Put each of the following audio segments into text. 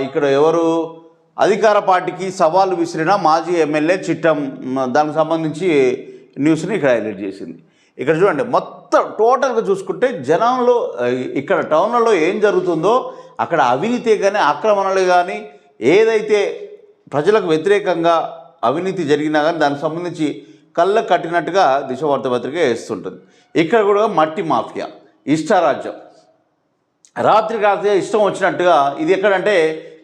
ఇక్కడ ఎవరు అధికార పార్టీకి సవాలు విసిరిన మాజీ ఎమ్మెల్యే చిట్టం, దానికి సంబంధించి న్యూస్ని ఇక్కడ హైలైట్ చేసింది. ఇక్కడ చూడండి, మొత్తం టోటల్గా చూసుకుంటే జనంలో ఇక్కడ టౌన్లలో ఏం జరుగుతుందో అక్కడ అవినీతి కానీ ఆక్రమణలు కానీ ఏదైతే ప్రజలకు వ్యతిరేకంగా అవినీతి జరిగినా కానీ దానికి సంబంధించి కళ్ళ కట్టినట్టుగా దిశ వార్తాపత్రిక వేస్తుంటుంది. ఇక్కడ కూడా మట్టి మాఫియా ఇష్టారాజ్యం, రాత్రి ఇష్టం వచ్చినట్టుగా. ఇది ఎక్కడంటే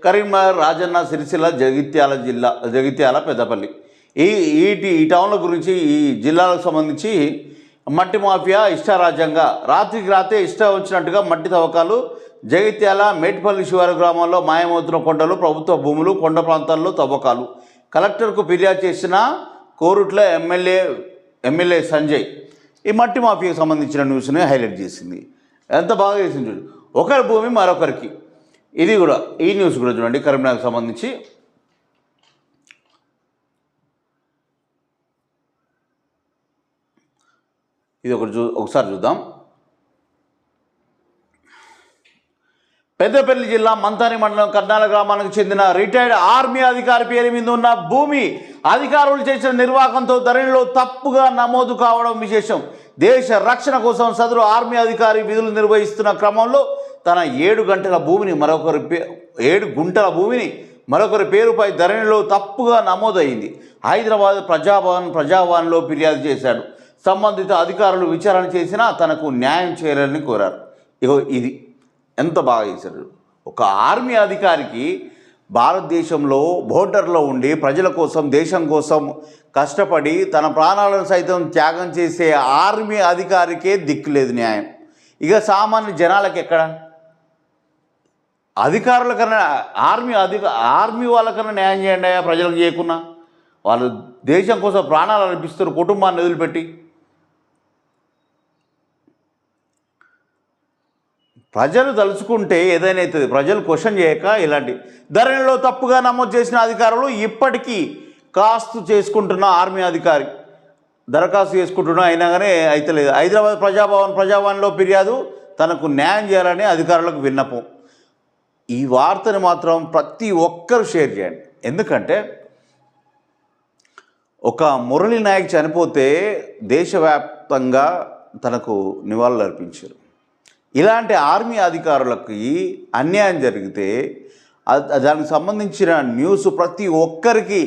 కరీంనగర్, రాజన్న సిరిసిల్ల, జగిత్యాల జిల్లా, జగిత్యాల, పెద్దపల్లి, ఈ టౌన్ల గురించి, ఈ జిల్లాలకు సంబంధించి మట్టి మాఫియా ఇష్టారాజ్యంగా రాత్రే ఇష్టం వచ్చినట్టుగా మట్టి తవ్వకాలు. జగిత్యాల మేటిపల్లి శివారు గ్రామాల్లో మాయమవుతున్న కొండలు, ప్రభుత్వ భూములు, కొండ ప్రాంతాల్లో తవ్వకాలు. కలెక్టర్కు ఫిర్యాదు చేసిన కోరుట్ల ఎమ్మెల్యే సంజయ్ ఈ మట్టి మాఫియాకు సంబంధించిన న్యూస్ని హైలైట్ చేసింది. ఎంత బాగా చేసింది చూడు, ఒకరి భూమి మరొకరికి. ఇది కూడా ఈ న్యూస్ కూడా చూడండి, కరీంనగర్కి సంబంధించి. ఇది ఒకసారి చూద్దాం. పెద్దపల్లి జిల్లా మంతాని మండలం కర్నాల గ్రామానికి చెందిన రిటైర్డ్ ఆర్మీ అధికారి పేరు మీద ఉన్న భూమి అధికారులు చేసిన నిర్వాహకంతో ధరణిలో తప్పుగా నమోదు కావడం విశేషం. దేశ రక్షణ కోసం సదరు ఆర్మీ అధికారి విధులు నిర్వహిస్తున్న క్రమంలో తన 7 గుంటల భూమిని మరొకరి పేరుపై ధరణిలో తప్పుగా నమోదైంది. హైదరాబాద్ ప్రజాభవన్లో ఫిర్యాదు చేశాడు. సంబంధిత అధికారులు విచారణ చేసినా తనకు న్యాయం చేయాలని కోరారు. ఇగో ఇది ఎంత బాగా చేశారు. ఒక ఆర్మీ అధికారికి భారతదేశంలో బోర్డర్లో ఉండి ప్రజల కోసం, దేశం కోసం కష్టపడి తన ప్రాణాలను సైతం త్యాగం చేసే ఆర్మీ అధికారికే దిక్కులేదు న్యాయం. ఇక సామాన్య జనాలకు ఎక్కడ? అధికారుల కన్నా ఆర్మీ వాళ్ళకన్నా న్యాయం చేయండి. ప్రజలకు చేయకున్నా వాళ్ళు దేశం కోసం ప్రాణాలు అర్పిస్తారు, కుటుంబాన్ని వదిలిపెట్టి. ప్రజలు తలుచుకుంటే ఏదైనా అవుతుంది. ప్రజలు క్వశ్చన్ చేయక ఇలాంటి ధరణిలో తప్పుగా నమోదు చేసిన అధికారులు ఇప్పటికీ చేసుకుంటున్న ఆర్మీ అధికారి దరఖాస్తు చేసుకుంటున్నా అయినా కానీ అయితలేదు. హైదరాబాద్ ప్రజాభవన్లో ఫిర్యాదు, తనకు న్యాయం చేయాలని అధికారులకు విన్నపం. ఈ వార్తని మాత్రం ప్రతి ఒక్కరు షేర్ చేయండి. ఎందుకంటే ఒక మురళీ నాయక్ చనిపోతే దేశవ్యాప్తంగా తనకు నివాళులు అర్పించారు. ఇలాంటి ఆర్మీ అధికారులకి అన్యాయం జరిగితే దానికి సంబంధించిన న్యూస్ ప్రతి ఒక్కరికి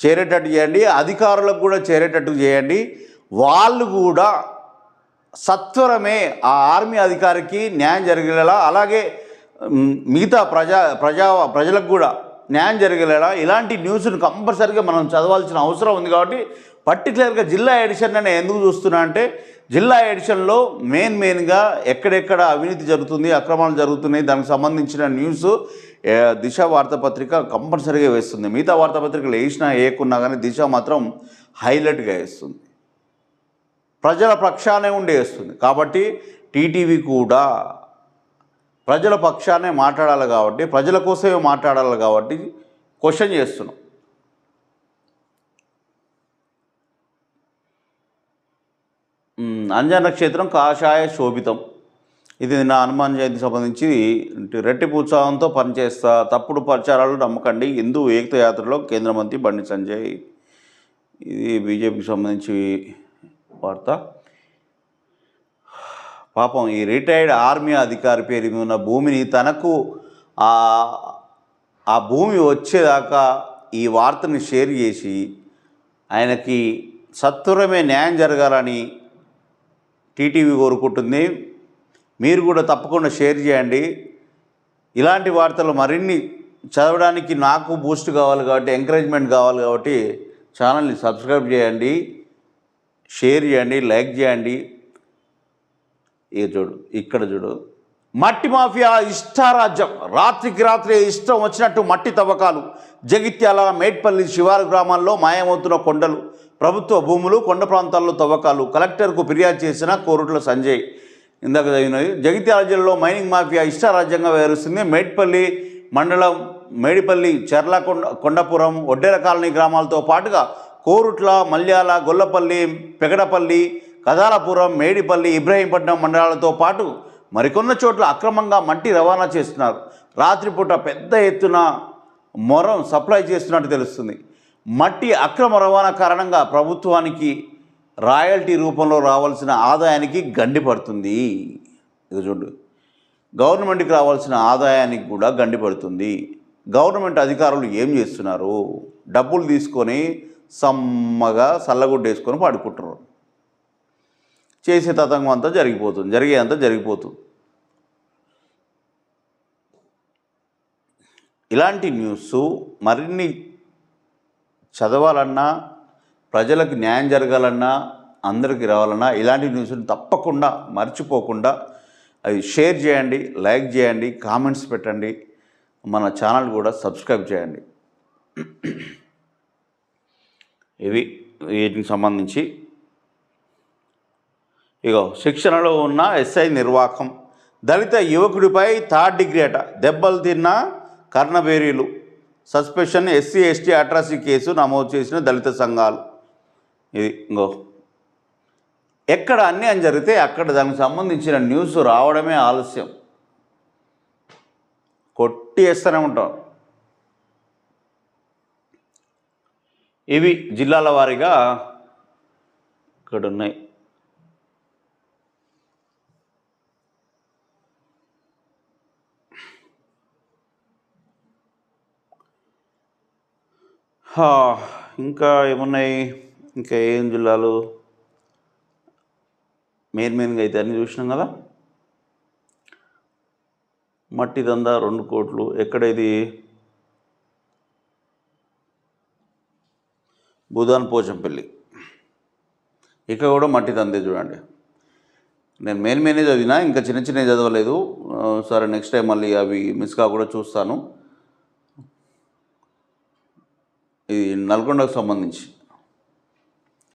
చేరేటట్టు చేయండి, అధికారులకు కూడా చేరేటట్టు చేయండి. వాళ్ళు కూడా సత్వరమే ఆ ఆర్మీ అధికారికి న్యాయం జరిగేలా, అలాగే మిగతా ప్రజలకు కూడా న్యాయం జరిగేలా ఇలాంటి న్యూస్ను కంపల్సరీగా మనం చదవాల్సిన అవసరం ఉంది. కాబట్టి పర్టికులర్గా జిల్లా ఎడిషన్ నేను ఎందుకు చూస్తున్నా అంటే, జిల్లా ఎడిషన్లో మెయిన్గా ఎక్కడెక్కడ అవినీతి జరుగుతుంది, అక్రమాలు జరుగుతున్నాయి, దానికి సంబంధించిన న్యూస్ దిశ వార్తాపత్రిక కంపల్సరీగా వేస్తుంది. మిగతా వార్తాపత్రికలు వేసినా వేయకున్నా కానీ దిశ మాత్రం హైలైట్గా వేస్తుంది, ప్రజల పక్షానే ఉండి వేస్తుంది. కాబట్టి టీటీవీ కూడా ప్రజల పక్షానే మాట్లాడాలి కాబట్టి, ప్రజల కోసమే మాట్లాడాలి కాబట్టి క్వశ్చన్ చేస్తున్నాం. అంజన నక్షత్రం కాషాయ శోభితం. ఇది నా హనుమాన్ జయంతి సంబంధించి రెట్టింపు ఉత్సాహంతో పనిచేస్తా, తప్పుడు ప్రచారాలు నమ్మకండి, హిందూ ఏకత యాత్రలో కేంద్ర మంత్రి బండి సంజయ్. ఇది బీజేపీకి సంబంధించి వార్త. పాపం ఈ రిటైర్డ్ ఆర్మీ అధికారి పేరు మీద ఉన్న భూమిని తనకు ఆ భూమి వచ్చేదాకా ఈ వార్తని షేర్ చేసి ఆయనకి సత్వరమే న్యాయం జరగాలని టీటీవీ కోరుకుంటుంది. మీరు కూడా తప్పకుండా షేర్ చేయండి. ఇలాంటి వార్తలు మరిన్ని చదవడానికి నాకు బూస్ట్ కావాలి కాబట్టి, ఎంకరేజ్మెంట్ కావాలి కాబట్టి ఛానల్ని సబ్స్క్రైబ్ చేయండి, షేర్ చేయండి, లైక్ చేయండి. ఇక్కడ చూడు, మట్టి మాఫియా ఇష్టారాజ్యం, రాత్రే ఇష్టం వచ్చినట్టు మట్టి తవ్వకాలు. జగిత్యాల మేట్పల్లి శివారు గ్రామాల్లో మాయమవుతున్న కొండలు, ప్రభుత్వ భూములు, కొండ ప్రాంతాల్లో తవ్వకాలు. కలెక్టర్కు ఫిర్యాదు చేసిన కోరుట్ల సంజయ్. ఇందాక చదివినది. జగిత్యాల జిల్లాలో మైనింగ్ మాఫియా ఇష్టారాజ్యంగా వ్యవహరిస్తుంది. మేట్పల్లి మండలం మేడిపల్లి, కొండపురం, ఒడ్డెర కాలనీ గ్రామాలతో పాటుగా కోరుట్ల, మల్యాల, గొల్లపల్లి, పెగడపల్లి, కదాలపురం, మేడిపల్లి, ఇబ్రహీంపట్నం మండలాలతో పాటు మరికొన్న చోట్ల అక్రమంగా మట్టి రవాణా చేస్తున్నారు. రాత్రిపూట పెద్ద ఎత్తున మొరం సప్లై చేస్తున్నట్టు తెలుస్తుంది. మట్టి అక్రమ రవాణా కారణంగా ప్రభుత్వానికి రాయల్టీ రూపంలో రావాల్సిన ఆదాయానికి గండి పడుతుంది. ఇది చూడు, గవర్నమెంట్కి రావాల్సిన ఆదాయానికి కూడా గండి పడుతుంది. గవర్నమెంట్ అధికారులు ఏం చేస్తున్నారు? డబ్బులు తీసుకొని సమ్మగా సల్లగుడ్డేసుకొని పడుకుంటున్నారు. చేసే తతంగం అంతా జరిగేదంతా జరిగిపోతుంది. ఇలాంటి న్యూస్ మరిన్ని చదవాలన్నా, ప్రజలకు న్యాయం జరగాలన్నా, అందరికీ రావాలన్నా ఇలాంటి న్యూస్ని తప్పకుండా మర్చిపోకుండా అవి షేర్ చేయండి, లైక్ చేయండి, కామెంట్స్ పెట్టండి, మన ఛానల్ కూడా సబ్స్క్రైబ్ చేయండి. ఇవి వీటికి సంబంధించి శిక్షణలో ఉన్న ఎస్ఐ నిర్వాకం. దళిత యువకుడిపై థర్డ్ డిగ్రీ అట, దెబ్బలు తిన్న కర్ణబేరీలు. Suspension, SC ST atrocity case నమోదు చేసిన దళిత సంఘాలు. ఇది ఎక్కడ అన్యాయం జరిగితే అక్కడ దానికి సంబంధించిన న్యూస్ రావడమే ఆలస్యం, కొట్టి వేస్తూనే ఉంటాం. ఇవి జిల్లాల వారీగా ఇక్కడ ఉన్నాయి. ఇంకా ఏమున్నాయి, ఇంకా ఏం జిల్లాలు మెయిన్గా అయితే అన్నీ చూసినాం కదా. మట్టి దందా 2 కోట్లు. ఎక్కడ ఇది? భూదాన్ పోచంపల్లి. ఇక్కడ కూడా మట్టి దందే చూడండి. నేను మెయిన్ చదివినా, ఇంకా చిన్న చదవలేదు. సరే నెక్స్ట్ టైం మళ్ళీ అవి మిస్ కాకుండా చూస్తాను. ఇది నల్గొండకు సంబంధించి.